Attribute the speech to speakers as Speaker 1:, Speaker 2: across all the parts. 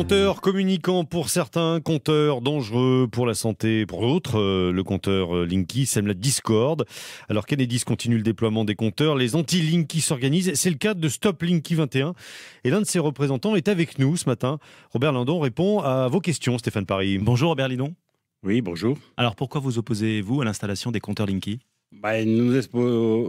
Speaker 1: Compteur communicant pour certains, compteur dangereux pour la santé pour d'autres. Le compteur Linky sème la discorde. Alors qu'Enedis continue le déploiement des compteurs, les anti-Linky s'organisent. C'est le cas de Stop Linky 21. Et l'un de ses représentants est avec nous ce matin. Robert Lindon répond à vos questions, Stéphane Paris.
Speaker 2: Bonjour Robert Lindon.
Speaker 3: Oui, bonjour.
Speaker 2: Alors pourquoi vous opposez-vous à l'installation des compteurs Linky ?
Speaker 3: Nous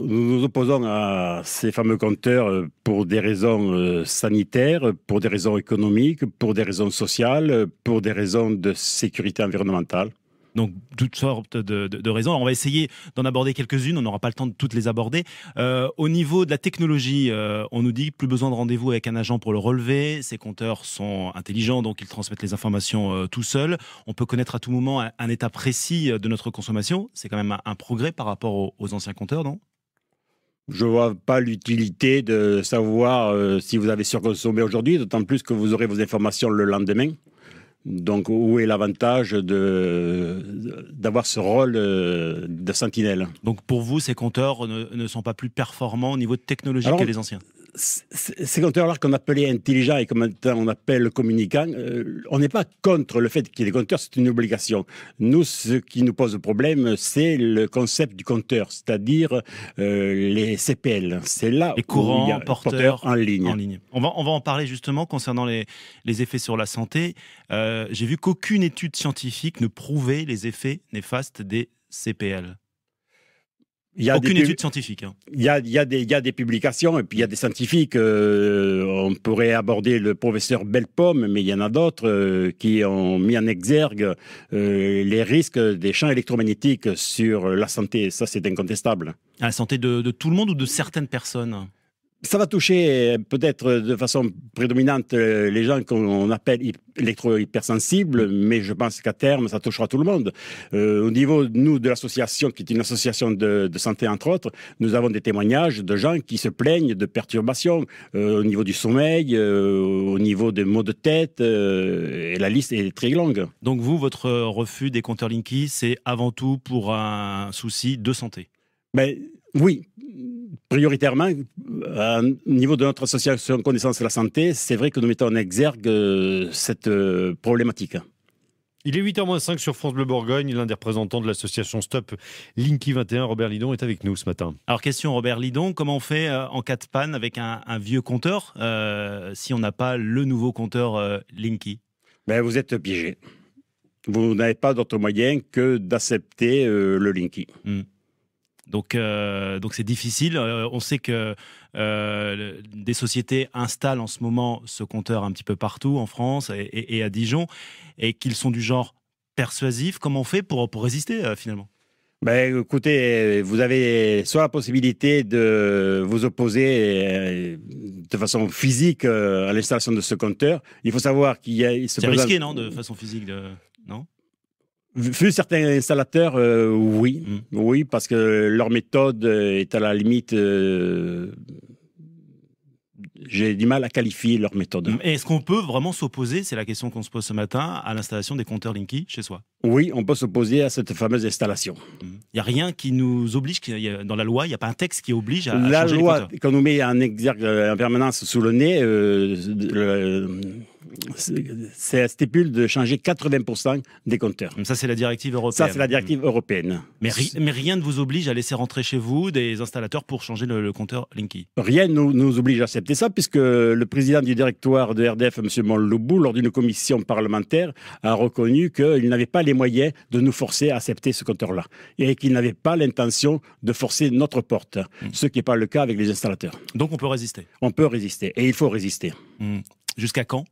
Speaker 3: nous opposons à ces fameux compteurs pour des raisons sanitaires, pour des raisons économiques, pour des raisons sociales, pour des raisons de sécurité environnementale.
Speaker 2: Donc toutes sortes de raisons. Alors, on va essayer d'en aborder quelques-unes, on n'aura pas le temps de toutes les aborder. Au niveau de la technologie, on nous dit plus besoin de rendez-vous avec un agent pour le relever. Ces compteurs sont intelligents, donc ils transmettent les informations tout seuls. On peut connaître à tout moment un état précis de notre consommation. C'est quand même un progrès par rapport aux anciens compteurs, non ?
Speaker 3: Je ne vois pas l'utilité de savoir si vous avez surconsommé aujourd'hui, d'autant plus que vous aurez vos informations le lendemain. Donc, où est l'avantage d'avoir ce rôle de sentinelle ?
Speaker 2: Donc, pour vous, ces compteurs ne sont pas plus performants au niveau technologique que les anciens ?
Speaker 3: Ces compteurs-là qu'on appelait intelligents et que maintenant on appelle communicants, on n'est pas contre le fait qu'il y ait des compteurs, c'est une obligation. Nous, ce qui nous pose problème, c'est le concept du compteur, c'est-à-dire les CPL. C'est là
Speaker 2: les
Speaker 3: où il y a
Speaker 2: porteurs
Speaker 3: en ligne.
Speaker 2: On va en parler justement concernant les effets sur la santé. J'ai vu qu'aucune étude scientifique ne prouvait les effets néfastes des CPL. Aucune étude scientifique.
Speaker 3: Il y a des publications et puis il y a des scientifiques. On pourrait aborder le professeur Bellepomme, mais il y en a d'autres qui ont mis en exergue les risques des champs électromagnétiques sur la santé. Ça, c'est incontestable.
Speaker 2: À la santé de tout le monde ou de certaines personnes ?
Speaker 3: Ça va toucher peut-être de façon prédominante les gens qu'on appelle électro-hypersensibles, mais je pense qu'à terme, ça touchera tout le monde. Au niveau, nous, de l'association, qui est une association de santé, entre autres, nous avons des témoignages de gens qui se plaignent de perturbations au niveau du sommeil, au niveau des maux de tête, et la liste est très longue.
Speaker 2: Donc vous, votre refus des compteurs Linky, c'est avant tout pour un souci de santé ?
Speaker 3: Oui. Prioritairement, au niveau de notre association Connaissance de la Santé, c'est vrai que nous mettons en exergue cette problématique.
Speaker 1: Il est 8h-5 sur France Bleu Bourgogne. L'un des représentants de l'association Stop Linky 21, Robert Lindon, est avec nous ce matin.
Speaker 2: Alors question Robert Lindon, comment on fait en cas de panne avec un vieux compteur si on n'a pas le nouveau compteur Linky ?
Speaker 3: Vous êtes piégé. Vous n'avez pas d'autre moyen que d'accepter le Linky.
Speaker 2: Donc c'est difficile. On sait que des sociétés installent en ce moment ce compteur un petit peu partout en France et à Dijon, et qu'ils sont du genre persuasif. Comment on fait pour résister finalement ?
Speaker 3: Écoutez, vous avez soit la possibilité de vous opposer de façon physique à l'installation de ce compteur. Il faut savoir qu'il y a...
Speaker 2: C'est risqué, non, de façon physique, non ?
Speaker 3: Vu certains installateurs, oui. Oui, parce que leur méthode est à la limite... j'ai du mal à qualifier leur méthode.
Speaker 2: Est-ce qu'on peut vraiment s'opposer, c'est la question qu'on se pose ce matin, à l'installation des compteurs Linky chez soi ?
Speaker 3: Oui, on peut s'opposer à cette fameuse installation.
Speaker 2: Il n'y a rien qui nous oblige, dans la loi, il n'y a pas un texte qui oblige à
Speaker 3: la
Speaker 2: changer
Speaker 3: loi,
Speaker 2: les compteurs.
Speaker 3: qu'on nous met en exergue en permanence sous le nez, ça stipule de changer 80% des compteurs.
Speaker 2: Ça, c'est la directive européenne.
Speaker 3: Ça, c'est la directive européenne.
Speaker 2: Mais rien ne vous oblige à laisser rentrer chez vous des installateurs pour changer le compteur Linky.
Speaker 3: Rien ne nous oblige à accepter ça, puisque le président du directoire de RDF, M. Monloubou, lors d'une commission parlementaire, a reconnu qu'il n'avait pas les moyens de nous forcer à accepter ce compteur-là, et qu'il n'avait pas l'intention de forcer notre porte, ce qui n'est pas le cas avec les installateurs.
Speaker 2: Donc on peut résister.
Speaker 3: On peut résister, et il faut résister.
Speaker 2: Jusqu'à quand ?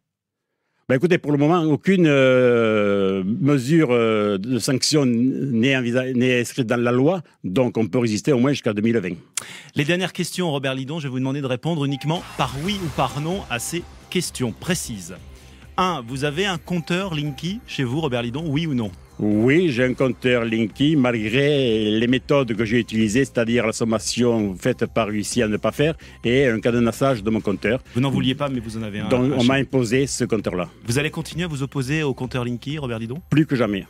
Speaker 3: Écoutez, pour le moment, aucune mesure de sanction n'est inscrite dans la loi, donc on peut résister au moins jusqu'à 2020.
Speaker 2: Les dernières questions, Robert Lindon, je vais vous demander de répondre uniquement par oui ou par non à ces questions précises. 1. Vous avez un compteur Linky chez vous, Robert Lindon, oui ou non ?
Speaker 3: Oui, j'ai un compteur Linky, malgré les méthodes que j'ai utilisées, c'est-à-dire la sommation faite par huissier à ne pas faire et un cadenassage de mon compteur.
Speaker 2: Vous n'en vouliez pas, mais vous en avez un.
Speaker 3: Donc on m'a imposé ce compteur-là.
Speaker 2: Vous allez continuer à vous opposer au compteur Linky, Robert Lindon ?
Speaker 3: Plus que jamais.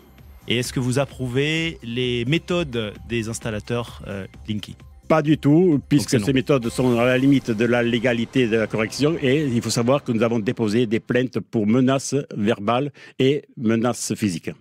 Speaker 2: Et est-ce que vous approuvez les méthodes des installateurs Linky ?
Speaker 3: Pas du tout, puisque
Speaker 2: Donc,
Speaker 3: ces méthodes sont à la limite de la légalité de la correction, et il faut savoir que nous avons déposé des plaintes pour menaces verbales et menaces physiques.